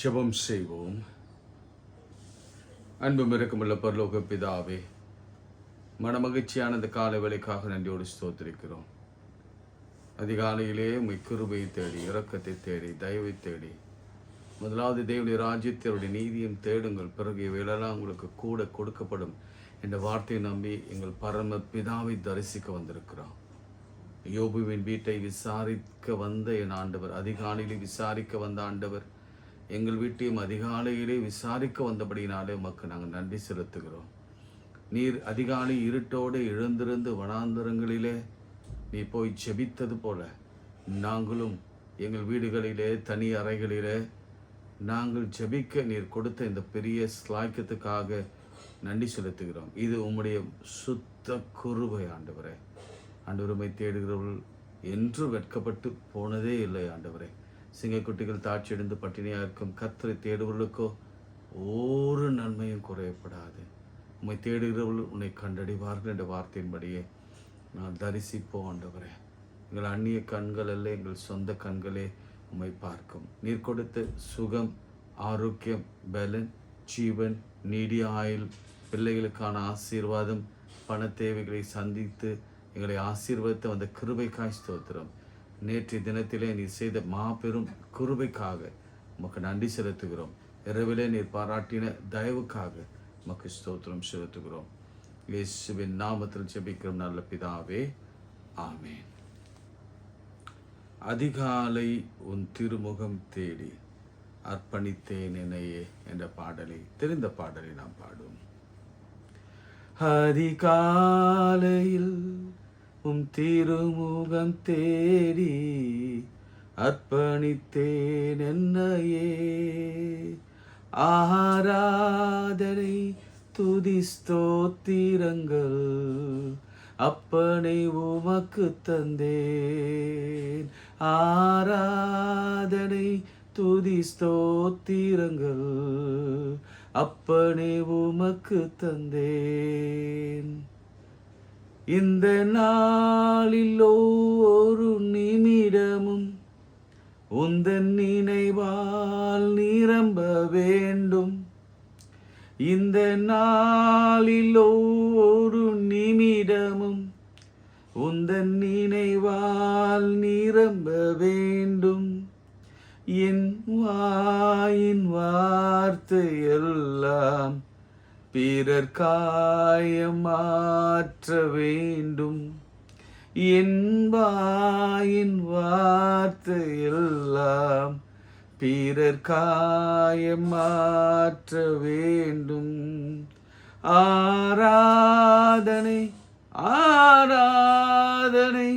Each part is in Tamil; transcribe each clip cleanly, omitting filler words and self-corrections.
ஜெபம் செய்வோம். அன்பும் இரக்கமுள்ள பரலோக பிதாவே, மனமகிழ்ச்சியான இந்த காலை வேளைக்காக நன்றியோடு ஸ்தோத்திரிக்கிறோம். அதிகாலையிலே உம்மை கிருபையை தேடி, இரக்கத்தை தேடி, தயவை தேடி, முதலாவது தேவனுடைய ராஜ்யத்தினுடைய நீதியும் தேடுங்கள், பிறகு இவையெல்லாம் உங்களுக்கு கூட கொடுக்கப்படும் என்ற வார்த்தையை நம்பி எங்கள் பரம பிதாவை தரிசிக்க வந்திருக்கிறோம். யோபுவின் வீட்டை விசாரிக்க வந்த என் ஆண்டவர், அதிகாலையிலே விசாரிக்க வந்த ஆண்டவர், எங்கள் வீட்டையும் அதிகாலையிலே விசாரிக்க வந்தபடினாலே உமக்கு நாங்கள் நன்றி செலுத்துகிறோம். நீர் அதிகாலை இருட்டோடு எழுந்திருந்து வனாந்தரங்களிலே நீ போய் ஜெபித்தது போல நாங்களும் எங்கள் வீடுகளிலே தனி அறைகளிலே நாங்கள் ஜெபிக்க நீர் கொடுத்த இந்த பெரிய ஸ்லாக்கியத்துக்காக நன்றி செலுத்துகிறோம். இது உம்முடைய சுத்த குருபை ஆண்டவரே. ஆண்டவருமை தேடுகிறவர்கள் என்று வெட்கப்பட்டு போனதே இல்லை ஆண்டவரே. சிங்கக்குட்டிகள் தாட்சியடைந்து பட்டினியாக இருக்கும் கர்த்தரை தேடுவர்களுக்கோ ஒரு நன்மையும் குறையப்படாது. உம்மை தேடுகிறவர்கள் உன்னை கண்டடைவார்கள் என்ற வார்த்தையின்படியே நான் தரிசிப்போம் ஆண்டவரே. எங்கள் அந்நிய கண்கள் அல்ல, எங்கள் சொந்த கண்களே உம்மை பார்க்கும். நீர் கொடுத்த சுகம், ஆரோக்கியம், பலன், ஜீவன், நீடிய ஆயுள், பிள்ளைகளுக்கான ஆசீர்வாதம், பண தேவைகளை சந்தித்து எங்களை ஆசீர்வதித்த அந்த கிருபைக்காய் ஸ்தோத்திரம். நேற்றைய தினத்திலே நீர் செய்த மாபெரும் கிருபைக்காக உமக்கு நன்றி செலுத்துகிறோம். இரவிலே நீர் பாராட்டின தயவுக்காக உமக்கு ஸ்தோத்திரம் செலுத்துகிறோம். இயேசுவின் நாமத்தில் ஜெபிக்கிறோம் நல்ல பிதாவே, ஆமேன். அதிகாலை உன் திருமுகம் தேடி அர்ப்பணித்தேன் என்னையே என்ற பாடலை, தெரிந்த பாடலை நாம் பாடுவோம். அதிகாலையில் உம் திருமுகம் தேடி அர்ப்பணித்தேன் என்னையே, ஆராதனை துதி ஸ்தோத்திரங்கள் அப்பனை உமக்கு தந்தேன். ஆராதனை துதி ஸ்தோத்திரங்கள் அப்பனை உமக்கு தந்தேன். இந்த நாளில் ஒவ்வொரு நிமிடமும் உந்தன் நினைவால் நிரம்ப வேண்டும். இந்த நாளில் ஒவ்வொரு நிமிடமும் உந்தன் நினைவால் நிரம்ப வேண்டும். என் வாயின் வார்த்தையெல்லாம் பிறர் காயம் மாற்ற வேண்டும். என் வாயின் வார்த்தையெல்லாம் பிறர் காயம் மாற்ற வேண்டும். ஆராதனை ஆராதனை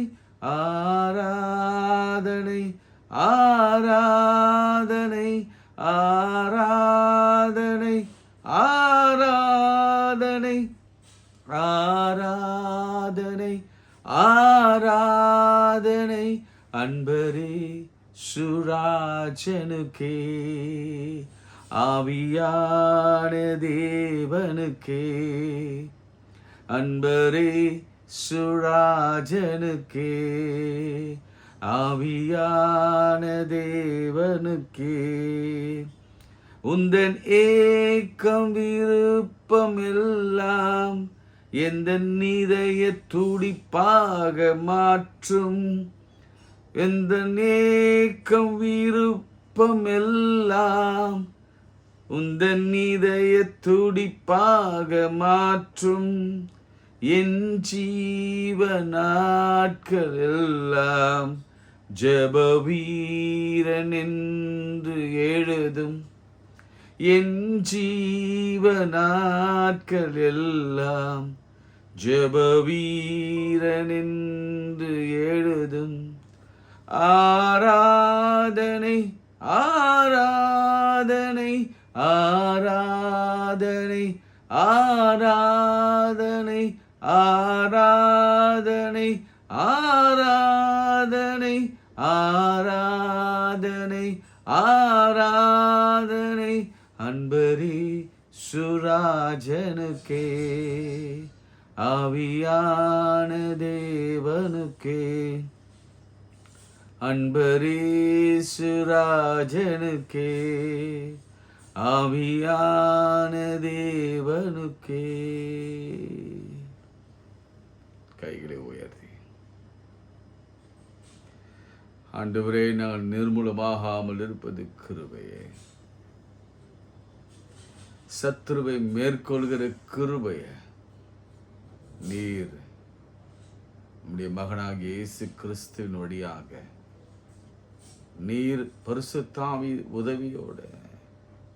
ஆராதனை ஆராதனை ஆராதனை ஆராதனை ஆராதனை ஆராதனை அன்பரே சுராஜனுக்கே, ஆவியான தேவனுக்கே. அன்பரே சுராஜனுக்கே, ஆவியான தேவனுக்கே. உந்தன் ஏக்கம் விருப்பம் எல்லாம் எந்த இதய துடிப்பாக மாற்றும். எந்த ஏக்கம் விருப்பம் எல்லாம் உந்தன் இதய துடிப்பாக மாற்றும். என் ஜீவ நாட்கள் எல்லாம் ஜெப வீரன் என்று எழுதும். என் ஜீவ நாட்கள் எல்லாம் ஜெப வீரன் என்று எழுதும். ஆராதனை ஆராதனை ஆராதனை ஆராதனை ஆராதனை ஆராதனை ஆராதனை ஆராதனை அன்பரே சுராஜனுக்கே, ஆவியான தேவனுக்கே. அன்பரீசுராஜனுக்கே ஆவியான தேவனுக்கே. கைகளை உயர்த்தி ஆண்டவரே, நான் நிர்மூலமாகாமல் இருப்பது கிருபையே, சத்துருவை மேற்கொள்கிற கிருபைய நீர் நம்முடைய மகனாகிய இயேசு கிறிஸ்துவின் வழியாக நீர் பரிசுத்தாவி உதவியோடு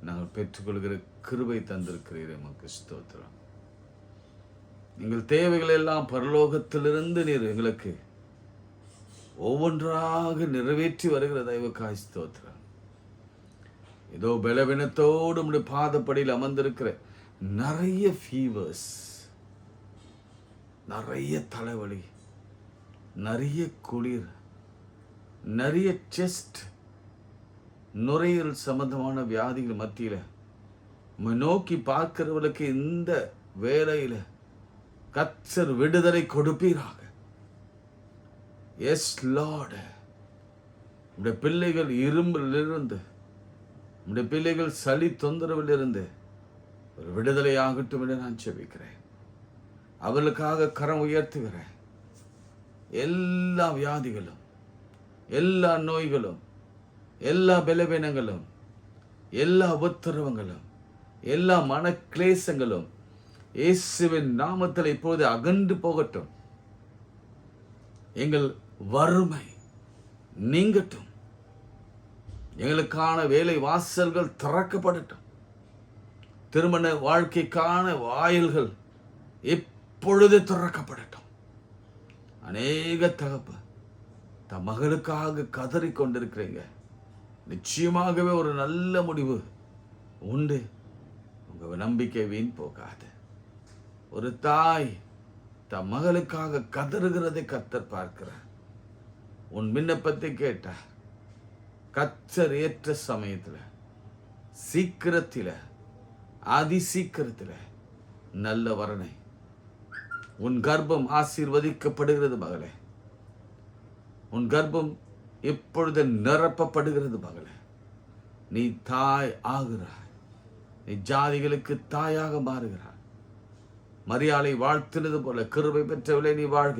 நாங்கள் பெற்றுக்கொள்கிற கிருபை தந்திருக்கிறீர். எமக்கு ஸ்தோத்திரம். எங்கள் தேவைகள் எல்லாம் பரலோகத்திலிருந்து நீர் எங்களுக்கு ஒவ்வொன்றாக நிறைவேற்றி வருகிற தயவுக்காய் ஸ்தோத்திரம். ஏதோ பலவீனத்தோடு நம்முடைய பாதப்படியில் அமர்ந்திருக்கிற நிறைய ஃபீவர்ஸ், நிறைய தலைவலி, நிறைய குளிர், நிறைய செஸ்ட், நுரையீரல் சம்பந்தமான வியாதிகள் மத்தியில் நோக்கி பார்க்கிறவர்களுக்கு இந்த வேளையில் கர்த்தர் விடுதலை கொடுப்பீராக. எஸ் லார்ட், உடைய பிள்ளைகள் இரும்பிலிருந்து, உடைய பிள்ளைகள் சளி தொந்தரவிலிருந்து ஒரு விடுதலை ஆகட்டும் என்று நான் ஜெபிக்கிறேன். அவர்களுக்காக கரம் உயர்த்துகிறேன். எல்லா வியாதிகளும், எல்லா நோய்களும், எல்லா பலவீனங்களும், எல்லா உபத்திரவங்களும், எல்லா மன கிளேசங்களும் இயேசுவின் நாமத்தில் இப்போது அகன்று போகட்டும். எங்கள் வறுமை நீங்கட்டும். எங்களுக்கான வேலை வாசல்கள் திறக்கப்படட்டும். திருமண வாழ்க்கைக்கான வாயில்கள் இப்பொழுது திறக்கப்படட்டும். அநேக தகப்ப தம் மகளுக்காக கதறி கொண்டிருக்கிறீங்க. நிச்சயமாகவே ஒரு நல்ல முடிவு உண்டு. உங்க நம்பிக்கை வீண் போகாது. ஒரு தாய் தம் மகளுக்காக கதறுகிறதை கர்த்தர் பார்க்கிறார். உன் விண்ணப்பத்தை கேட்டார். கர்த்தர் ஏற்ற சமயத்தில், சீக்கிரத்தில், அதிசீக்கிரத்தில் நல்ல வரனை, உன் கர்ப்பம் ஆசீர்வதிக்கப்படுகிறது மகளே. உன் கர்ப்பம் இப்பொழுது நிரப்பப்படுகிறது மகளே. நீ தாய் ஆகிறாய். நீ ஜாதிகளுக்கு தாயாக மாறுகிறாய். மரியாதை வாழ்த்தினது போல கிருபை பெற்றவளே நீ வாழ்க.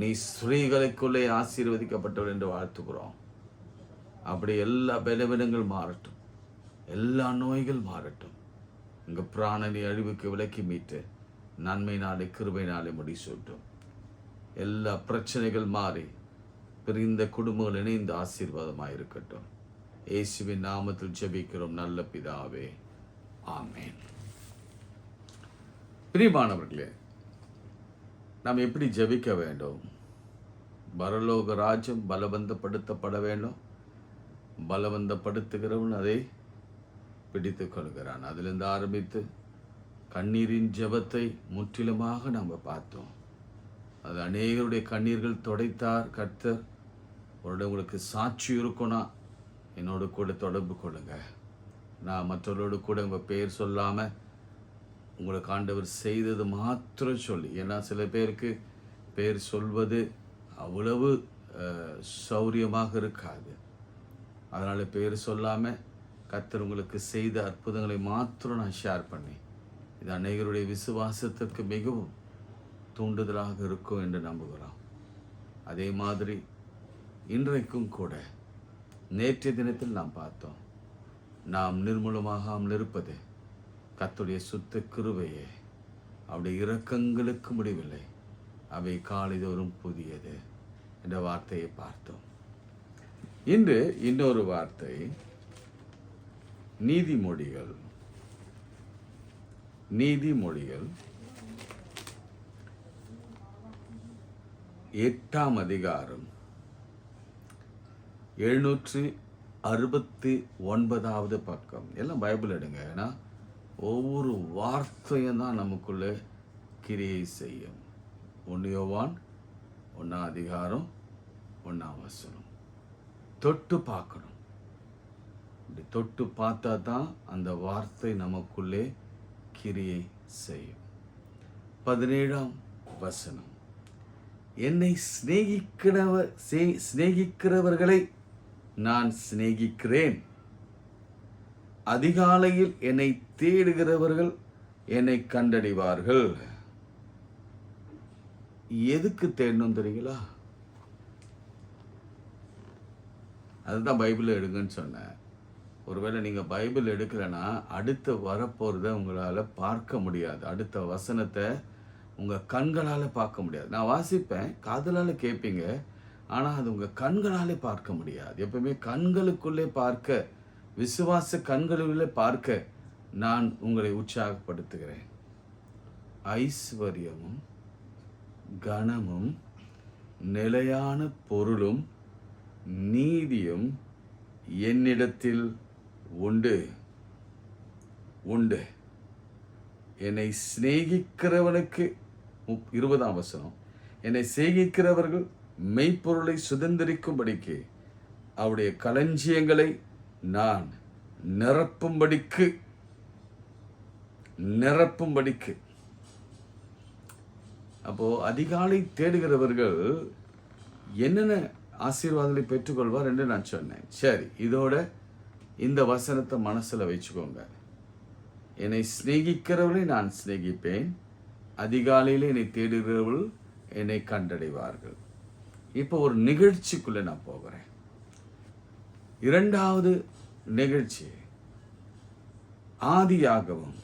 நீ ஸ்ரீகளுக்குள்ளே ஆசீர்வதிக்கப்பட்டவள் என்று வாழ்த்துகிறோம். அப்படி எல்லா பலவீனங்கள் மாறட்டும், எல்லா நோய்கள் மாறட்டும். உங்க பிராணனை அழிவுக்கு விலக்கி மீட்டு நன்மையினாலே கிருபையினாலே முடிசூட்டும். எல்லா பிரச்சனைகள் மாறி பிரிந்த குடும்பங்கள் இணைந்து ஆசீர்வாதமாக இருக்கட்டும். இயேசுவின் நாமத்தில் ஜெபிக்கிறோம் நல்ல பிதாவே, ஆமேன். பிரியமானவர்களே, நாம் எப்படி ஜெபிக்க வேண்டும்? பரலோக ராஜ்யம் பலவந்தப்படுத்தப்பட வேண்டும். பலவந்தப்படுத்துகிறவன் அதை பிடித்து கொள்கிறான். அதிலிருந்து ஆரம்பித்து கண்ணீரின் ஜெபத்தை முற்றிலுமாக நாம் பார்த்தோம். அது அநேகருடைய கண்ணீர்கள் துடைத்தார் கர்த்தர். உங்களுக்கு சாட்சி இருக்குன்னா என்னோட கூட தொடர்பு கொள்ளுங்க. நான் மற்றவர்களோடு கூட உங்கள் பேர் சொல்லாமல் உங்களுக்கு ஆண்டவர் செய்தது மாத்திரம் சொல்லி, ஏன்னா சில பேருக்கு பேர் சொல்வது அவ்வளவு சௌரியமாக இருக்காது. அதனால் பேர் சொல்லாமல் கர்த்தர் உங்களுக்கு செய்த அற்புதங்களை மாத்திரம் நான் ஷேர் பண்ணி, இது அநேகருடைய விசுவாசத்திற்கு மிகவும் தூண்டுதலாக இருக்கும் என்று நம்புகிறோம். அதே மாதிரி இன்றைக்கும் கூட நேற்றைய தினத்தில் நாம் பார்த்தோம், நாம் நிர்மூலமாகாமல் இருப்பது கர்த்தருடைய சுத்த கிருபையே. அவருடைய இரக்கங்களுக்கு முடிவில்லை, அவை காலைதோறும் புதியது என்ற வார்த்தையை பார்த்தோம். இன்று இன்னொரு வார்த்தை நீதிமொழிகள். நீதிமொழிகள் 8ஆம் அதிகாரம் 769வது பக்கம். எல்லாம் பைபிள் எடுங்க, ஏன்னா ஒவ்வொரு வார்த்தையும் தான் நமக்குள்ளே கிரியை செய்யும். 1 யோவான் 1ஆம் அதிகாரம் 1ஆம் வசனம். தொட்டு பார்க்கணும். இப்படி தொட்டு பார்த்தா தான் அந்த வார்த்தை நமக்குள்ளே கிரியை செய்யும். 17ஆம் வசனம். என்னை சிநேகிக்கிறவர்களை நான் சிநேகிக்கிறேன். அதிகாலையில் என்னை தேடுகிறவர்கள் என்னை கண்டடைவார்கள். எதுக்கு தேடணும் தெரியுங்களா? அதுதான் பைபிள் எடுங்கன்னு சொன்னேன். ஒருவேளை நீங்கள் பைபிள் எடுக்கலைன்னா அடுத்து வரப்போகிறத உங்களால் பார்க்க முடியாது. அடுத்த வசனத்தை உங்கள் கண்களால் பார்க்க முடியாது. நான் வாசிப்பேன், காதலால் கேட்பீங்க, ஆனால் அது உங்கள் கண்களாலே பார்க்க முடியாது. எப்பவுமே கண்களுக்குள்ளே பார்க்க, விசுவாச கண்களுக்குள்ளே பார்க்க நான் உங்களை உற்சாகப்படுத்துகிறேன். ஐஸ்வர்யமும் கனமும் நிலையான பொருளும் நீதியும் என்னிடத்தில் உண்டு உண்டு. என்னை சிநேகிக்கிறவனுக்கு 20ஆம் வசனம், என்னை சிநேகிக்கிறவர்கள் மெய்ப்பொருளை சுதந்திரிக்கும்படிக்கு அவருடைய களஞ்சியங்களை நான் நிரப்பும்படிக்கு. அப்போ அதிகாலை தேடுகிறவர்கள் என்னென்ன ஆசீர்வாதங்களை பெற்றுக்கொள்வார் என்று நான் சொன்னேன். சரி, இதோட இந்த வசனத்தை மனசில் வச்சுக்கோங்க. என்னை சிநேகிக்கிறவர்களை நான் சிநேகிப்பேன், அதிகாலையில் என்னை தேடுகிறவர்கள் என்னை கண்டடைவார்கள். இப்போ ஒரு நிகழ்ச்சிக்குள்ளே நான் போகிறேன். 2வது நிகழ்ச்சி ஆதியாகமம்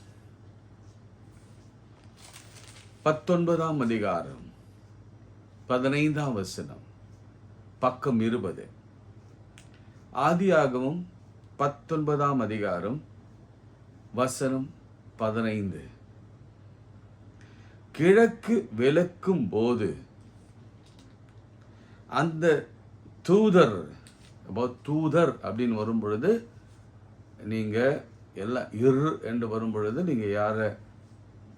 19ஆம் அதிகாரம் 15ஆம் வசனம், பக்கம் 20. ஆதியாகமம் 19ஆம் அதிகாரம் வசனம் 15. கிழக்கு விளக்கும் போது அந்த தூதர் அப்படின்னு வரும் பொழுது நீங்கள் எல்லாம் என்று வரும் பொழுது நீங்கள் யாரை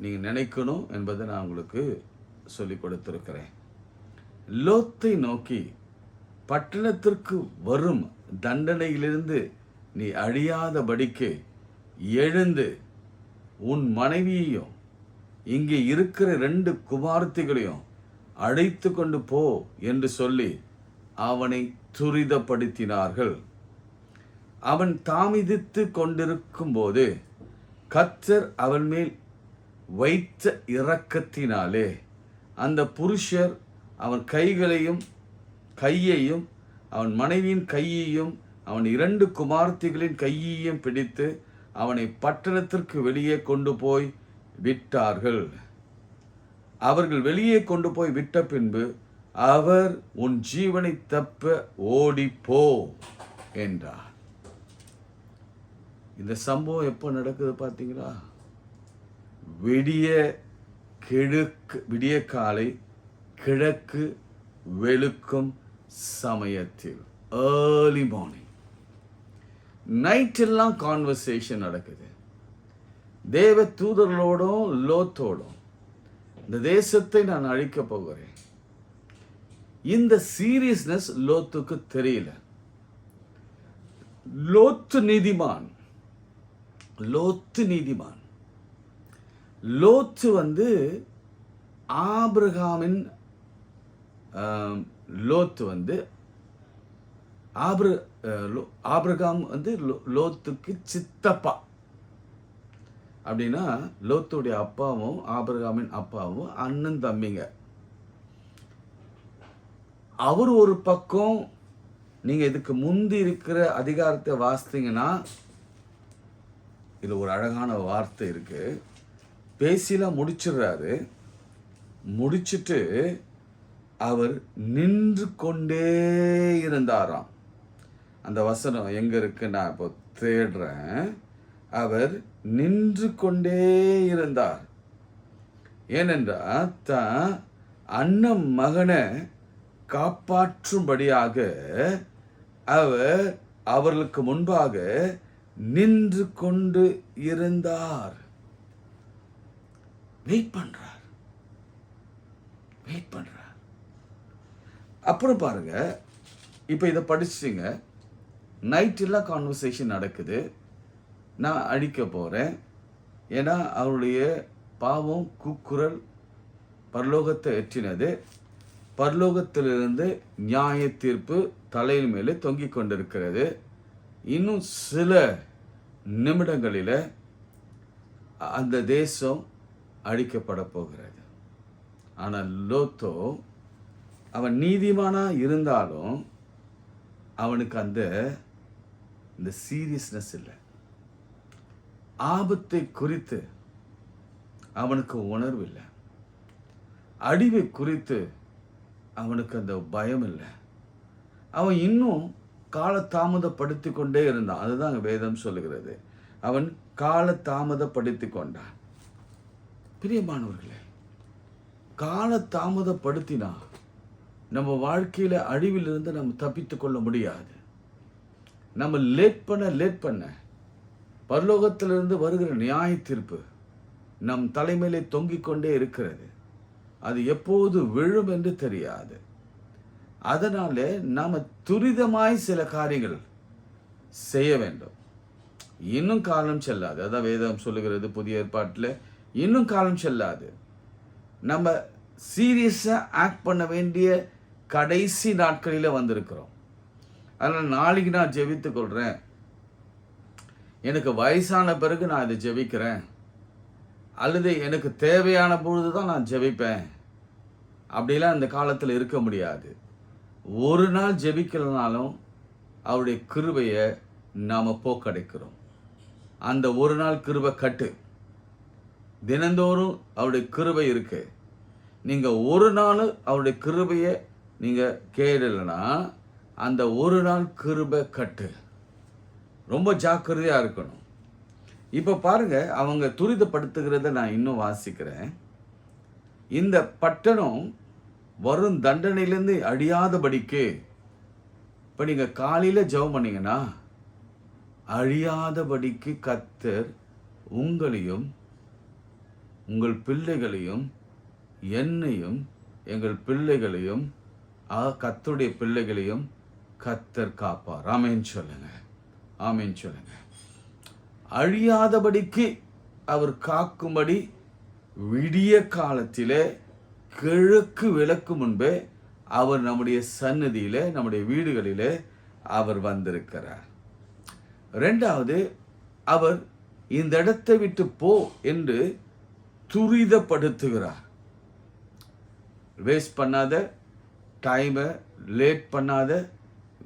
நீங்கள் நினைக்கணும் என்பதை நான் உங்களுக்கு சொல்லி கொடுத்திருக்கிறேன். லோத்தை நோக்கி, பட்டணத்திற்கு வரும் தண்டனையிலிருந்து நீ அழியாதபடிக்கு எழுந்து உன் மனைவியையும் இங்கே இருக்கிற 2 குமாரத்திகளையும் அழைத்து கொண்டு போ என்று சொல்லி அவனை துரிதப்படுத்தினார்கள். அவன் தாமதித்து கொண்டிருக்கும் போது கர்த்தர் அவன் மேல் வைத்த இரக்கத்தினாலே அந்த புருஷர் அவன் கையையும் அவன் மனைவியின் கையையும் அவன் 2 குமாரத்திகளின் கையையும் பிடித்து அவனை பட்டணத்திற்கு வெளியே கொண்டு போய் விட்டார்கள். அவர்கள் வெளியே கொண்டு போய் விட்ட பின்பு அவர் உன் ஜீவனை தப்ப ஓடிப்போ என்றார். இந்த சம்பவம் எப்போ நடக்குது பார்த்தீங்களா? விடிய காலை கிழக்கு வெளுக்கும் சமயத்தில், ஏர்லி மார்னிங். நைட் எல்லாம் கான்வர்சேஷன் நடக்குது. தேவ தூதர்களோடும் லோத்தோடும் இந்த தேசத்தை நான் அழிக்கப் போகிறேன். இந்த சீரியஸ்னஸ் லோத்துக்கு தெரியல. லோத்து நீதிமான். லோத்து ஆபிரகாமின் ஆபிரகாம் லோத்துக்கு சித்தப்பா. அப்படின்னா லோத்துடைய அப்பாவும் ஆபிரகாமின் அப்பாவும் அண்ணன் தம்பிங்க. அவர் ஒரு பக்கம், நீங்க இதுக்கு முந்தி இருக்கிற அதிகாரத்தை வாசித்தீங்கன்னா இதுல ஒரு அழகான வார்த்தை இருக்கு. பேசிலாம் முடிச்சிடுறாரு. முடிச்சிட்டு அவர் நின்று கொண்டே இருந்தாராம். அந்த வசனம் எங்க இருக்கு நான் இப்போ தேடுறேன். அவர் நின்று கொண்டே இருந்தார். ஏனென்றால் தான் அண்ணன் மகனை காப்பாற்றும்படியாக அவர் அவர்களுக்கு முன்பாக நின்று கொண்டு இருந்தார். வெயிட் பண்றார். அப்புறம் பாருங்க, இப்போ இதை படிச்சிங்க. நைட் எல்லாம் கான்வர்சேஷன் நடக்குது. நான் அழிக்க போகிறேன். ஏன்னா அவருடைய பாவம் கூக்குரல் பரலோகத்தை எற்றினது. பரலோகத்திலிருந்து நியாய தீர்ப்பு தலையின் மேலே தொங்கிக் கொண்டிருக்கிறது. இன்னும் சில நிமிடங்களில் அந்த தேசம் அழிக்கப்பட போகிறது. ஆனால் லோத்தோ அவன் நீதிமானா இருந்தாலும் அவனுக்கு இந்த சீரியஸ்னஸ் இல்லை. ஆபத்தை குறித்து அவனுக்கு உணர்வு இல்லை. அழிவை குறித்து அவனுக்கு அந்த பயம் இல்லை. அவன் இன்னும் காலதாமதப்படுத்தி கொண்டே இருந்தான். அதுதான் வேதம் சொல்லுகிறது. அவன் காலதாமதப்படுத்தி கொண்டான். பிரியமானவர்களே, காலதாமதப்படுத்தினா நம்ம வாழ்க்கையில் அழிவிலிருந்து நம்ம தப்பித்து கொள்ள முடியாது. நம்ம லேட் பண்ண பரலோகத்திலிருந்து வருகிற நியாய தீர்ப்பு நம் தலைமையிலே தொங்கிக் கொண்டே இருக்கிறது. அது எப்போது விழும் என்று தெரியாது. அதனால நாம் துரிதமாய் சில காரியங்கள் செய்ய வேண்டும். இன்னும் காலம் செல்லாது. அதான் வேதம் சொல்லுகிறது புதிய ஏற்பாட்டில், இன்னும் காலம் செல்லாது. நம்ம சீரியஸாக ஆக்ட் பண்ண வேண்டிய கடைசி நாட்களில் வந்திருக்கிறோம். அதனால் நாளைக்கு நான் ஜெபித்துக் கொள்கிறேன், எனக்கு வயசான பிறகு நான் இதை ஜெபிக்கிறேன், அல்லது எனக்கு தேவையான பொழுது தான் நான் ஜெபிப்பேன், அப்படிலாம் இந்த காலத்தில் இருக்க முடியாது. ஒரு நாள் ஜெபிக்கலனாலும் அவருடைய கிருபையை நாம் போக்கடைக்கிறோம். அந்த ஒரு நாள் கிருபை கட்டு. தினந்தோறும் அவருடைய கிருபை இருக்கு. நீங்கள் ஒரு நாள் அவருடைய கிருபையை நீங்கள் கேடலைன்னா அந்த ஒரு நாள் கிருபை கட்டு. ரொம்ப ஜாக்கிரதையாக இருக்கணும். இப்போ பாருங்க, அவங்க துரிதப்படுத்துகிறத நான் இன்னும் வாசிக்கிறேன். இந்த பட்டணம் வரும் தண்டனையிலேருந்து அழியாதபடிக்கு, இப்போ நீங்கள் காலையில் ஜெபம் பண்ணீங்கன்னா அழியாதபடிக்கு கர்த்தர் உங்களையும் உங்கள் பிள்ளைகளையும் என்னையும் எங்கள் பிள்ளைகளையும் கர்த்தருடைய பிள்ளைகளையும் கர்த்தர் காப்பார். ஆமென் சொல்லுங்க, ஆமென் சொல்லுங்க. அழியாதபடிக்கு அவர் காக்கும்படி விடிய காலத்திலே கிழக்கு விளக்கு முன்பே அவர் நம்முடைய சன்னதியிலே, நம்முடைய வீடுகளிலே அவர் வந்திருக்கிறார். ரெண்டாவது, அவர் இந்த இடத்தை விட்டு போ என்று துரிதப்படுத்துகிறார். வேஸ்ட் பண்ணாத, டைமை லேட் பண்ணாத,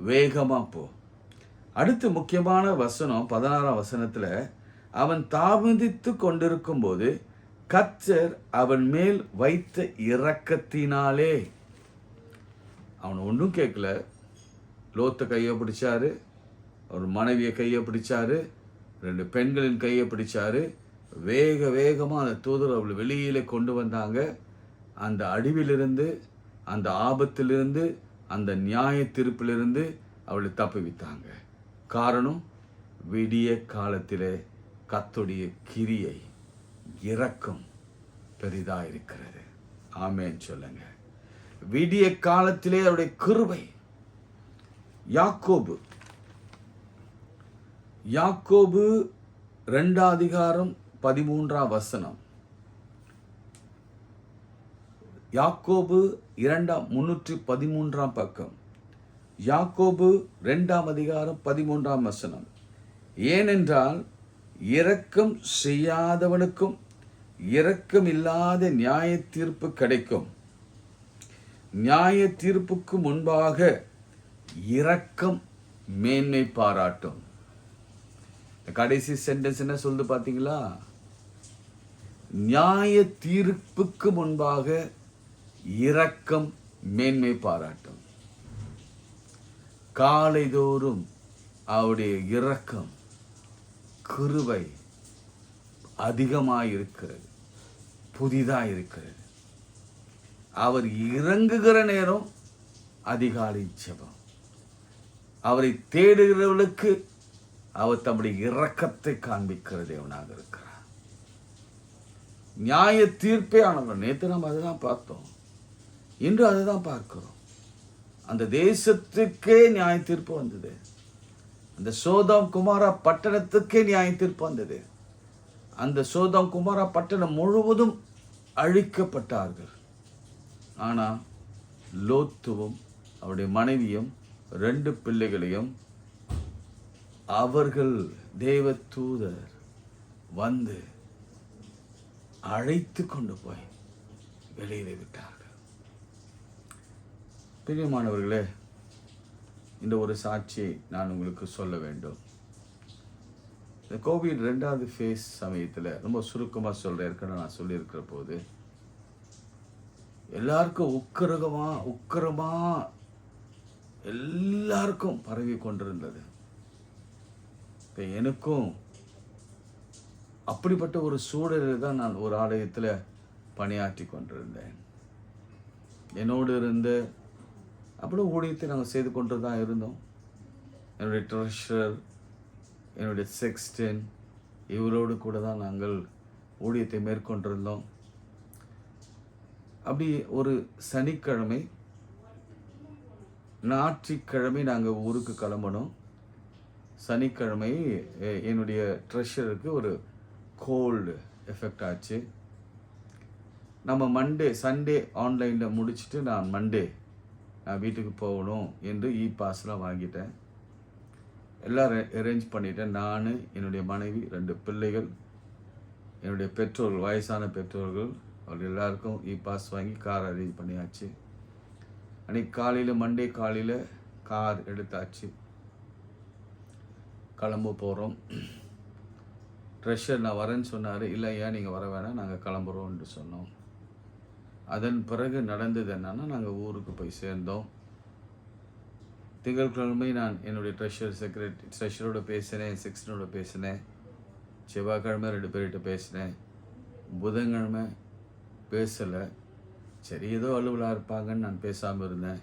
வேகமாக போ. அடுத்து முக்கியமான வசனம் 16ஆம் வசனத்தில், அவன் தாமதித்து கொண்டிருக்கும் போது கர்த்தர் அவன் மேல் வைத்த இரக்கத்தினாலே, அவன் ஒன்றும் கேட்கல, லோத்தை கையை பிடிச்சாரு, ஒரு மனைவியை கையை பிடிச்சாரு, 2 பெண்களின் கையை பிடிச்சாரு, வேகமாக அந்த தூதர் அவளை வெளியிலே கொண்டு வந்தாங்க. அந்த அழிவிலிருந்து, அந்த ஆபத்திலிருந்து, அந்த நியாய தீர்ப்பிலிருந்து அவளை தப்புவித்தாங்க. காரணம், விடிய காலத்திலே கர்த்தருடைய கிரியை, இரக்கம் பெரிதா இருக்கிறது. ஆமென் சொல்லுங்க. விடிய காலத்திலே அவருடைய கிருபை. யாக்கோபு 2 அதிகாரம் 13ஆம் வசனம். யாக்கோபு 313ஆம் பக்கம். யாக்கோபு 2ஆம் அதிகாரம் 13ஆம் வசனம். ஏனென்றால் இரக்கம் செய்யாதவனுக்கும் இரக்கம் இல்லாத நியாய தீர்ப்பு கிடைக்கும். நியாய தீர்ப்புக்கு முன்பாக இரக்கம் மேன்மை பாராட்டும். கடைசி சென்டென்ஸ் என்ன சொல்லுது பார்த்தீங்களா? நியாய தீர்ப்புக்கு முன்பாக இரக்கம் மேன்மை பாராட்டும். காலைதோறும் அவருடைய இரக்கம், கிருபை அதிகமாயிருக்கிறது, புதிதாயிருக்கிறது. அவர் இறங்குகிற நேரம் அதிகாலை ஜெபம். அவரை தேடுகிறவர்களுக்கு அவர் தம்முடைய இரக்கத்தை காண்பிக்கிற தேவனாக இருக்கிறார். நியாய தீர்ப்பே ஆனவர். நேற்று நம்ம அதுதான் பார்த்தோம், இன்று அதுதான் பார்க்கிறோம். அந்த தேசத்துக்கே நியாய தீர்ப்பு வந்தது. அந்த சோதம் குமாரா பட்டணத்துக்கே நியாய தீர்ப்பு வந்தது. அந்த சோதம் குமாரா பட்டணம் முழுவதும் அழிக்கப்பட்டார்கள். ஆனால் லோத்துவும் அவருடைய மனைவியும் 2 பிள்ளைகளையும் அவர்கள் தேவ தூதர் வந்து அழைத்து கொண்டு போய் வெளியிலே விட்டார்கள். பிரியமானவர்களே, இந்த ஒரு சாட்சியை நான் உங்களுக்கு சொல்ல வேண்டும். இந்த கோவிட் 2வது ஃபேஸ் சமயத்தில் ரொம்ப சுருக்கமாக சொல்கிறேன். ஏற்கனவே நான் சொல்லியிருக்கிற போது எல்லாருக்கும் உக்கிரமா எல்லாருக்கும் பரவி கொண்டிருந்தது. இப்போ எனக்கும் அப்படிப்பட்ட ஒரு சூழலில் தான் நான் ஒரு ஆலயத்தில் பணியாற்றி கொண்டிருந்தேன். என்னோடு இருந்த அப்படி ஊழியத்தை நாங்கள் செய்து கொண்டு தான் இருந்தோம். என்னுடைய ட்ரெஷரர், என்னுடைய செக்ஸ்டன், இவரோடு கூட தான் நாங்கள் ஊழியத்தை மேற்கொண்டிருந்தோம். அப்படி ஒரு சனிக்கிழமை ஞாயிற்றுக்கிழமை நாங்கள் ஊருக்கு கிளம்பணும். சனிக்கிழமை என்னுடைய ட்ரெஷருக்கு ஒரு கோல்டு எஃபெக்ட் ஆச்சு. நம்ம சண்டே ஆன்லைனில் முடிச்சுட்டு நான் நான் வீட்டுக்கு போகணும் என்று பாஸ்லாம் வாங்கிட்டேன். எல்லாம் அரேஞ்ச் பண்ணிட்டேன். நான், என்னுடைய மனைவி, 2 பிள்ளைகள், என்னுடைய பெற்றோர்கள், வயசான பெற்றோர்கள், அவர்கள் எல்லாருக்கும் பாஸ் வாங்கி கார் அரேஞ்ச் பண்ணியாச்சு. அன்றைக்கி காலையில் மண்டே காலையில் கார் எடுத்தாச்சு, கிளம்ப போகிறோம். ட்ரெஷர் நான் வரேன்னு சொன்னார். இல்லை, ஏன் நீங்கள் வர வேணாம், நாங்கள் கிளம்புறோம்னு சொன்னோம். அதன் பிறகு நடந்தது என்னன்னா, நாங்கள் ஊருக்கு போய் சேர்ந்தோம். திங்கட்கிழமை நான் என்னுடைய ட்ரெஷரோட பேசினேன், செக்ஷனோட பேசினேன். செவ்வாய்க்கிழமை 2 பேர்கிட்ட பேசினேன். புதன்கிழமை பேசலை. சரி, ஏதோ அலுவலாக இருப்பாங்கன்னு நான் பேசாமல் இருந்தேன்.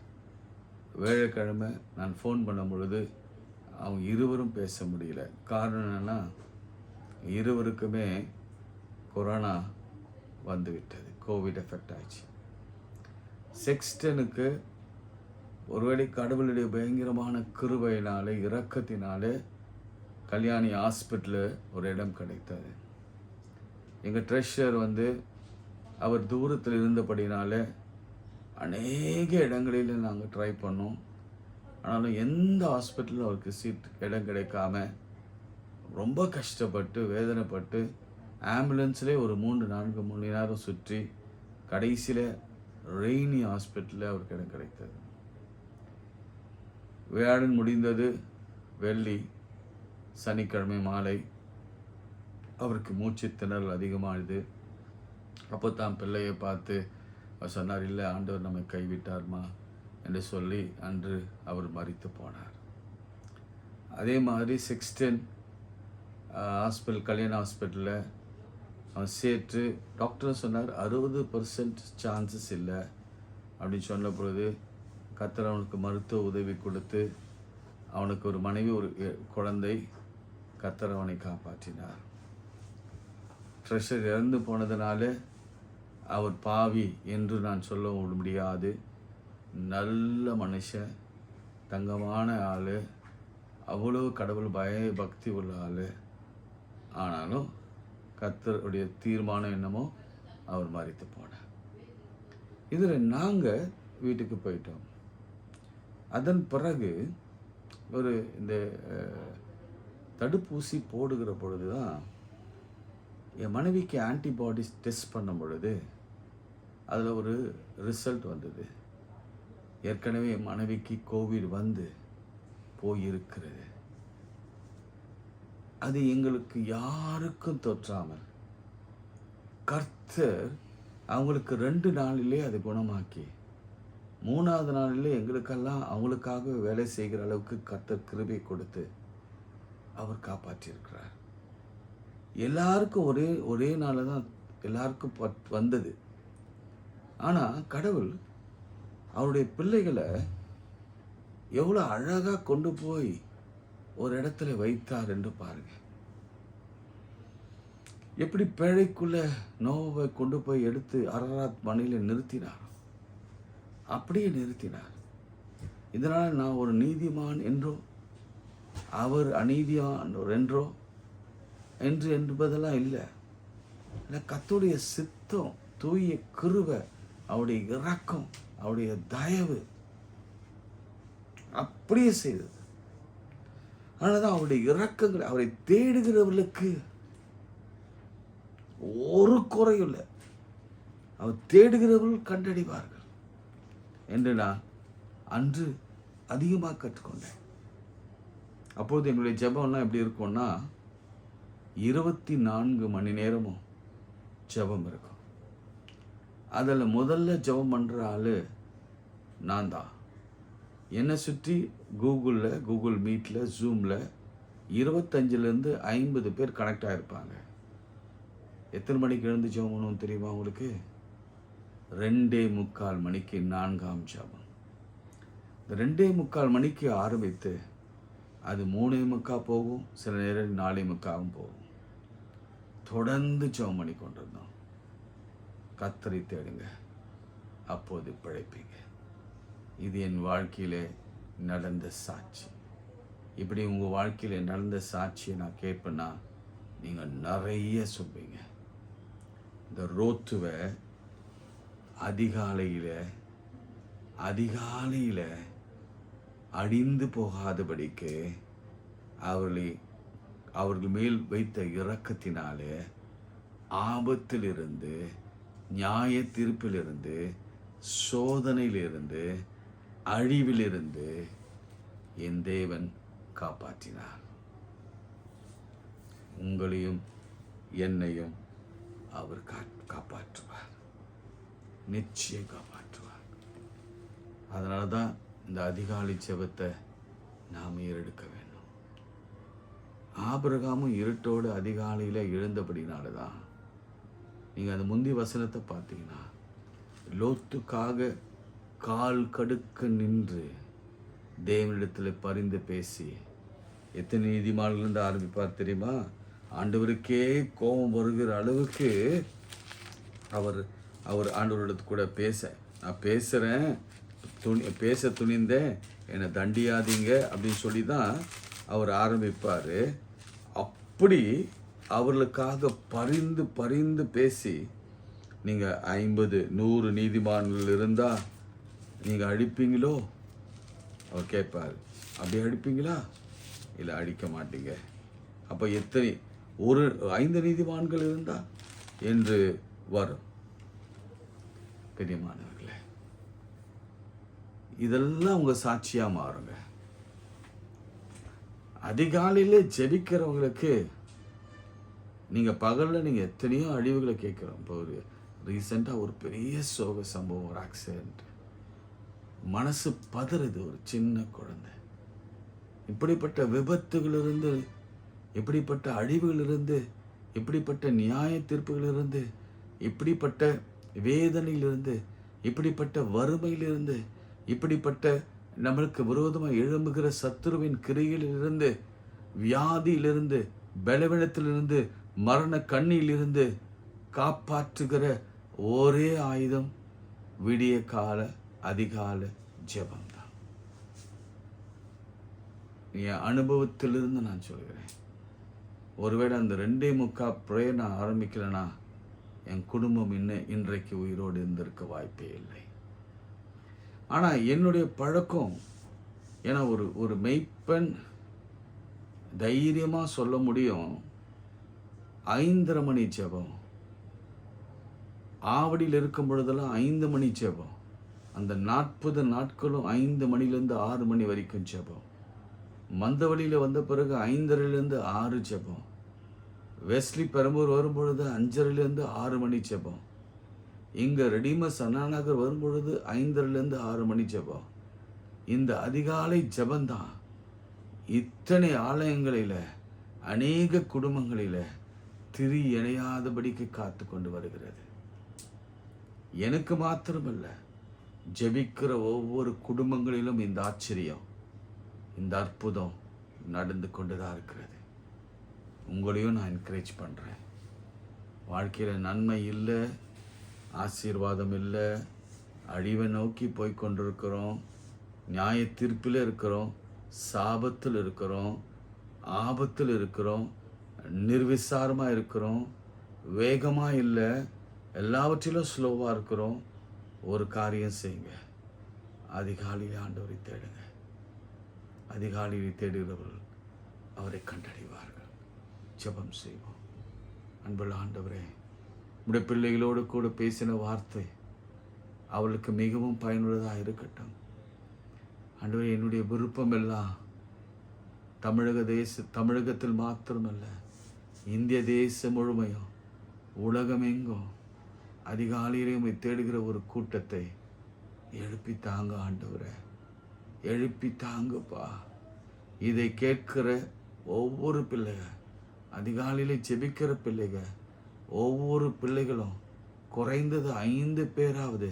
வியாழக்கிழமை நான் ஃபோன் பண்ணும் பொழுது அவங்க இருவரும் பேச முடியல. காரணம் என்னென்னா, இருவருக்குமே கொரோனா வந்து விட்டது, கோவிட் எஃபெக்ட் ஆச்சு. செக்ஸ்டனுக்கு ஒருவேளை கடவுளுடைய பயங்கரமான கிருபையினாலே, இரக்கத்தினாலே கல்யாணி ஹாஸ்பிட்டலில் ஒரு இடம் கிடைத்தது. எங்கள் ட்ரெஷர் அவர் தூரத்தில் இருந்தபடினால அநேக இடங்களில் நாங்கள் ட்ரை பண்ணோம். ஆனாலும் எந்த ஹாஸ்பிட்டலும் அவருக்கு இடம் கிடைக்காம ரொம்ப கஷ்டப்பட்டு வேதனைப்பட்டு ஆம்புலன்ஸ்லேயே ஒரு 3-4 மணி நேரம் சுற்றி கடைசியில் ரெய்னி ஹாஸ்பிட்டலில் அவருக்கு இடம் கிடைத்தது. வியாழன் முடிந்தது, வெள்ளி, சனிக்கிழமை மாலை அவருக்கு மூச்சு திணறல் அதிகமானது. அப்போ தான் பிள்ளையை பார்த்து அவர் சொன்னார், இல்லை, ஆண்டவர் நம்மை கைவிட்டார்மா என்று சொல்லி அன்று அவர் மரித்து போனார். அதே மாதிரி செக்ஸ்டன் ஹாஸ்பிட்டல், கல்யாண ஹாஸ்பிட்டலில் அவன் சேர்த்து டாக்டர் சொன்னார் 60% சான்சஸ் இல்லை அப்படின்னு சொன்ன பொழுது கர்த்தர் அவனுக்கு மருத்துவ உதவி கொடுத்து அவனுக்கு ஒரு மனைவி, ஒரு குழந்தை, கர்த்தர் அவனை காப்பாற்றினார். ட்ரெஷர் இறந்து போனதுனால அவர் பாவி என்று நான் சொல்ல முடியாது. நல்ல மனுஷன், தங்கமான ஆள், அவ்வளோ கடவுள் பக்தி உள்ள ஆள். ஆனாலும் கர்த்தருடைய தீர்மானம் என்னமோ அவர் மரித்து போனார். இதில் நாங்கள் வீட்டுக்கு போயிட்டோம். அதன் பிறகு இந்த தடுப்பூசி போடுகிற பொழுது தான் என் மனைவிக்கு ஆன்டிபாடிஸ் டெஸ்ட் பண்ணும் பொழுது அதில் ஒரு ரிசல்ட் வந்தது. ஏற்கனவே என் மனைவிக்கு கோவிட் போயிருக்கிறது. அது எங்களுக்கு யாருக்கும் தொற்றாமல் கர்த்தர் அவங்களுக்கு 2 நாளிலே அதை குணமாக்கி 3வது நாளிலே எங்களுக்கெல்லாம் அவங்களுக்காக வேலை செய்கிற அளவுக்கு கர்த்தர் கிருபை கொடுத்து அவர் காப்பாற்றியிருக்கிறார். எல்லாருக்கும் ஒரே நாளில் தான் எல்லாருக்கும் வந்தது. ஆனால் கடவுள் அவருடைய பிள்ளைகளை எவ்வளோ அழகாக கொண்டு போய் ஒரு இடத்துல வைத்தார் என்று பாருங்க. எப்படி பேழைக்குள்ள நோவை கொண்டு போய் எடுத்து அரராத் மனையில் நிறுத்தினார், அப்படியே நிறுத்தினார். இதனால் நான் ஒரு நீதிமான் என்றோ அவர் அநீதியான் என்றோ என்பதெல்லாம் இல்லை. கர்த்தருடைய சித்தம், தூய கிருபை அவருடைய இரக்கம், அவருடைய தயவு அப்படியே செய்தது. அதனாலதான் அவருடைய இரக்கங்கள், அவரை தேடுகிறவர்களுக்கு ஒரு குறையும் இல்லை. அவர் தேடுகிறவர்கள் கண்டடைவார்கள் என்று நான் அன்று அதிகமாக கற்றுக்கொண்டேன். அப்பொழுது எங்களுடைய ஜெபம்லாம் எப்படி இருக்கும்னா 24 மணி நேரமும் ஜெபம் இருக்கும். அதில் முதல்ல ஜெபம் பண்ணுற ஆள் நான் தான். என்னை சுற்றி கூகுள் மீட்டில் ஜூமில் 25லேருந்து 50 பேர் கனெக்ட் ஆகிருப்பாங்க. எத்தனை மணிக்கு எழுந்து ஜெபம் பண்ணணும் தெரியுமா உங்களுக்கு? 2:45 மணிக்கு 4ஆம் ஜெபம். இந்த 2:45 மணிக்கு ஆரம்பித்து அது 3:45 போகும், சில நேரம் 4:45 போகும். தொடர்ந்து ஜெபம் பண்ணி கொண்டிருந்தோம். கர்த்தரை தேடுங்க, அப்போது பிழைப்பீங்க. இது என் வாழ்க்கையிலே நடந்த சாட்சி. இப்படி உங்கள் வாழ்க்கையில் நடந்த சாட்சியை நான் கேட்பேன்னா நீங்கள் நிறைய சொல்வீங்க. இந்த ரோத்துவை அதிகாலையில் அடிந்து போகாதபடிக்கு அவர்கள் மேல் வைத்த இரக்கத்தினாலே ஆபத்திலிருந்து, நியாய தீர்ப்பிலிருந்து, சோதனையிலிருந்து, அழிவிலிருந்து என் தேவன் காப்பாற்றினார். உங்களையும் என்னையும் அவர் காப்பாற்றுவார், நிச்சயம் காப்பாற்றுவார். அதனால தான் இந்த அதிகாலை ஜெபத்தை நாம் ஏறெடுக்க வேண்டும். ஆபிரகாமும் இருட்டோடு அதிகாலையில் எழுந்தபடினால தான் நீங்கள் அந்த முந்தி வசனத்தை பார்த்தீங்கன்னா லோத்துக்காக கால் கடுக்க நின்று தேவனிடத்தில் பரிந்து பேசி எத்தனை நீதிமான்களிருந்து ஆரம்பிப்பார் தெரியுமா? ஆண்டவருக்கே கோபம் வருகிற அளவுக்கு அவர் ஆண்டவரிடத்து கூட நான் பேசுகிறேன், பேச துணிந்தேன், என்னை தண்டியாதீங்க அப்படின்னு சொல்லி தான் அவர் ஆரம்பிப்பார். அப்படி அவர்களுக்காக பரிந்து பேசி நீங்கள் 50-100 நீதிமான்கள் இருந்தால் நீங்கள் அழிப்பீங்களோ? அவர் கேட்பார், அப்படி அழிப்பீங்களா? இல்லை, அழிக்க மாட்டீங்க. அப்போ எத்தனை 5 நீதிமான்கள் இருந்தால் என்று வரும். பெரியமானவர்களே, இதெல்லாம் உங்கள் சாட்சியாக மாறுங்க. அதிகாலையிலே ஜெபிக்கிறவங்களுக்கு நீங்கள் பகலில் நீங்கள் எத்தனையோ அழிவுகளை கேட்குறோம். இப்போ ரீசெண்டாக ஒரு பெரிய சோக சம்பவம், ஒரு ஆக்சிடென்ட். மனசு பதறுது. ஒரு சின்ன குழந்தை. இப்படிப்பட்ட விபத்துகளிலிருந்து, இப்படிப்பட்ட அழிவுகளிலிருந்து, இப்படிப்பட்ட நியாய தீர்ப்புகளிலிருந்து, இப்படிப்பட்ட வேதனையிலிருந்து, இப்படிப்பட்ட வறுமையிலிருந்து, இப்படிப்பட்ட நம்மளுக்கு விரோதமாக எழும்புகிற சத்துருவின் கிரியிலிருந்து, வியாதியிலிருந்து, பலவீனத்திலிருந்து, மரண கண்ணியிலிருந்து காப்பாற்றுகிற ஒரே ஆயுதம் விடிய கால அதிகால ஜெபம்தான். என் அனுபவத்திலிருந்து நான் சொல்கிறேன். ஒருவேளை அந்த 2:45 ப்ரேயர் நான் ஆரம்பிக்கலைன்னா என் குடும்பம் இன்றைக்கு உயிரோடு இருந்திருக்க வாய்ப்பே இல்லை. ஆனால் என்னுடைய பழக்கம், ஏன்னா ஒரு மெய்ப்பெண் தைரியமாக சொல்ல முடியும், 5:30 மணி ஜெபம். ஆவடியில் இருக்கும் பொழுதெல்லாம் 5 மணி ஜெபம். அந்த 40 நாட்களும் 5 மணிலேருந்து 6 மணி வரைக்கும் ஜெபம். மந்தவழியில் வந்த பிறகு 5:30லேருந்து 6 ஜெபம். வெஸ்லி பெரம்பூர் வரும்பொழுது 5:30லேருந்து 6 மணி ஜெபம். இங்கே ரெடிமஸ் அண்ணாநகர் வரும்பொழுது 5:30லேருந்து 6 மணி ஜெபம். இந்த அதிகாலை ஜெபந்தான் இத்தனை ஆலயங்களில், அநேக குடும்பங்களில் திரி இணையாதபடிக்கு காத்து கொண்டு வருகிறது. எனக்கு மாத்திரமல்ல, ஜெபிக்கிற ஒவ்வொரு குடும்பங்களிலும் இந்த ஆச்சரியம், இந்த அற்புதம் நடந்து கொண்டு தான் இருக்கிறது. உங்களையும் நான் என்கரேஜ் பண்ணுறேன். வாழ்க்கையில் நன்மை இல்லை, ஆசீர்வாதம் இல்லை, அழிவை நோக்கி போய் கொண்டிருக்கிறோம், நியாய தீர்ப்பில் இருக்கிறோம், சாபத்தில் இருக்கிறோம், ஆபத்தில் இருக்கிறோம், நிர்விசாரமாக இருக்கிறோம், வேகமாக இல்லை, எல்லாவற்றிலும் ஸ்லோவாக இருக்கிறோம். ஒரு காரியம் செய்யுங்க, அதிகாலையில் ஆண்டவரை தேடுங்க. அதிகாலையில் தேடுகிறவர்கள் அவரை கண்டடைவார்கள். ஜெபம் செய்வோம். அன்புள்ள ஆண்டவரே, உடைய பிள்ளைகளோடு கூட பேசின வார்த்தை அவளுக்கு மிகவும் பயனுள்ளதாக இருக்கட்டும். ஆண்டவரே, என்னுடைய விருப்பம் எல்லாம் தமிழகத்தில் மாத்திரமல்ல, இந்திய தேசம் முழுமையும் உலகமெங்கும் அதிகாலையிலே உம்மை தேடுகிற ஒரு கூட்டத்தை எழுப்பி தாங்க ஆண்டவரே, எழுப்பி தாங்கப்பா. இதை கேட்கிற ஒவ்வொரு பிள்ளைக, அதிகாலையிலே ஜெபிக்கிற பிள்ளைக, ஒவ்வொரு பிள்ளைகளும் குறைந்தது 5 பேராவது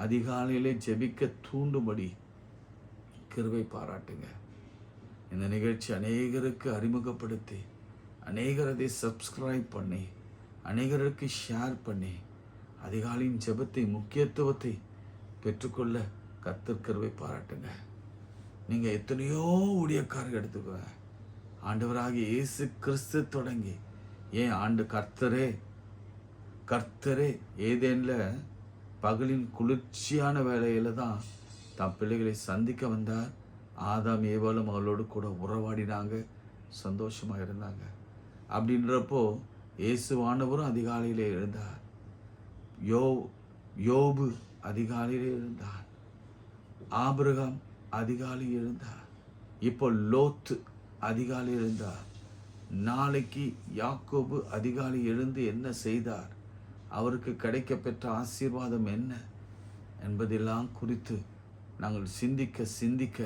அதிகாலையிலே ஜெபிக்க தூண்டும்படி கிருபை பாராட்டுங்க. இந்த நிகழ்ச்சி அநேகருக்கு அறிமுகப்படுத்தி, அநேகர் அதை சப்ஸ்கிரைப் பண்ணி, அநேகருக்கு ஷேர் பண்ணி, அதிகாலையின் ஜெபத்தை முக்கியத்துவத்தை பெற்றுக்கொள்ள கர்த்தர் கிருபை பாராட்டுங்க. நீங்கள் எத்தனையோ ஊழியக்காரர்கள் எடுத்துக்குவேன், ஆண்டவராகிய இயேசு கிறிஸ்து தொடங்கி ஏன் கர்த்தரே ஏதேனில் பகலின் குளிர்ச்சியான வேலையில தான் தம் பிள்ளைகளை சந்திக்க வந்தார். ஆதாம் ஏவாளும் அவளோடு கூட உறவாடினாங்க, சந்தோஷமாக இருந்தாங்க. அப்படின்றப்போ இயேசுவானவரும் அதிகாலையிலே எழுந்தார். யோபு அதிகாலையிலே எழுந்தார். ஆபிரகாம் அதிகாலை எழுந்தார். இப்போ லோத்து அதிகாலை எழுந்தார். நாளைக்கு யாக்கோபு அதிகாலை எழுந்து என்ன செய்தார், அவருக்கு கிடைக்க பெற்ற ஆசீர்வாதம் என்ன என்பதெல்லாம் குறித்து நாங்கள் சிந்திக்க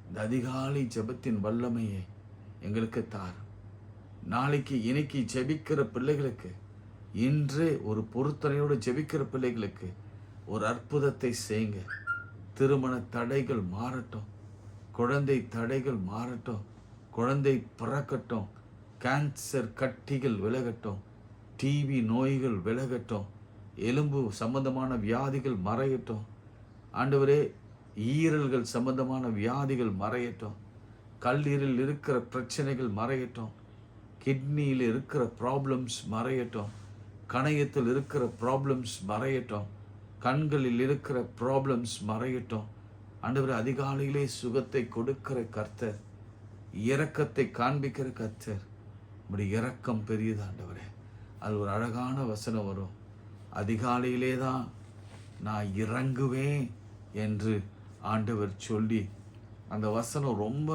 இந்த அதிகாலை ஜெபத்தின் வல்லமையை எங்களுக்கு தார். நாளைக்கு இன்னைக்கு ஜெபிக்கிற பிள்ளைகளுக்கு, இன்றே ஒரு பொருத்தனையோடு ஜெபிக்கிற பிள்ளைகளுக்கு ஒரு அற்புதத்தை செய்யுங்க. திருமண தடைகள் மாறட்டும், குழந்தை தடைகள் மாறட்டும், குழந்தை பிறக்கட்டும், கேன்சர் கட்டிகள் விலகட்டும், டிவி நோய்கள் விலகட்டும், எலும்பு சம்பந்தமான வியாதிகள் மறையட்டும். ஆண்டவரே, ஈரல்கள் சம்பந்தமான வியாதிகள் மறையட்டும், கல்லீரலில் இருக்கிற பிரச்சனைகள் மறையட்டும், கிட்னியில் இருக்கிற ப்ராப்ளம்ஸ் மறையட்டும், கணையத்தில் இருக்கிற ப்ராப்ளம்ஸ் மறையட்டும், கண்களில் இருக்கிற ப்ராப்ளம்ஸ் மறையட்டும். ஆண்டவரே, அதிகாலையிலே சுகத்தை கொடுக்கிற கர்த்தர், இரக்கத்தை காண்பிக்கிற கர்த்தர், நம்முடைய இரக்கம் பெரியது ஆண்டவரே. அது ஒரு அழகான வசனம் வரும், அதிகாலையிலே தான் நான் இறங்குவேன் என்று ஆண்டவர் சொல்லி, அந்த வசனம் ரொம்ப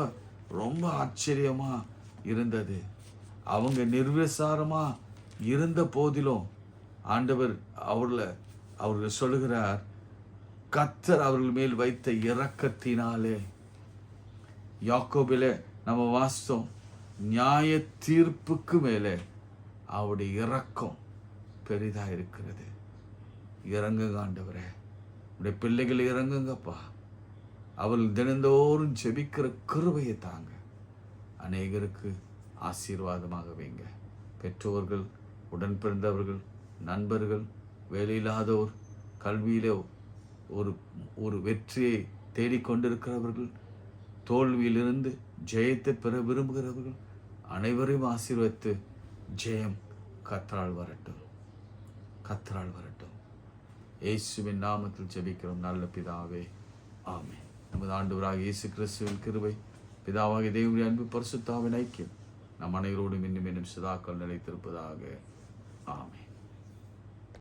ரொம்ப ஆச்சரியமா இருந்தது. அவங்க நிர்விசாரமா இருந்த போதிலும் ஆண்டவர் அவர்கள் சொல்லுகிறார், கர்த்தர் அவர்கள் மேல் வைத்த இரக்கத்தினாலே. யாக்கோபிலே நம்ம வாசித்தோம், நியாய தீர்ப்புக்கு மேலே அவருடைய இரக்கம் பெரிதா இருக்கிறது. இறங்குங்க ஆண்டவரே, உடைய பிள்ளைகள் இறங்குங்கப்பா. அவர்கள் தினந்தோறும் ஜெபிக்கிற கிருபையை தாங்க. அநேகருக்கு ஆசீர்வாதமாக வைங்க. பெற்றோர்கள், உடன் பிறந்தவர்கள், நண்பர்கள், வேலையில்லாதோர், கல்வியிலே ஒரு வெற்றியை தேடிக்கொண்டிருக்கிறவர்கள், தோல்வியிலிருந்து ஜெயத்தை பெற விரும்புகிறவர்கள் அனைவரையும் ஆசீர்வதித்து ஜெயம் கர்த்தரால் வரட்டும், கர்த்தரால் வரட்டும். இயேசுவின் நாமத்தில் ஜெபிக்கிறோம் நல்ல பிதாவே, ஆமென். நமது ஆண்டவராகிய இயேசு கிறிஸ்துவின் கிருபை, பிதாவாகிய தேவனுடைய அன்பு, பரிசுத்த ஆவியின் ஐக்கியம் நம் அனைவரோடும் இன்னும் சதாக்கள் நிலைத்திருப்பதாக. ஆமென்.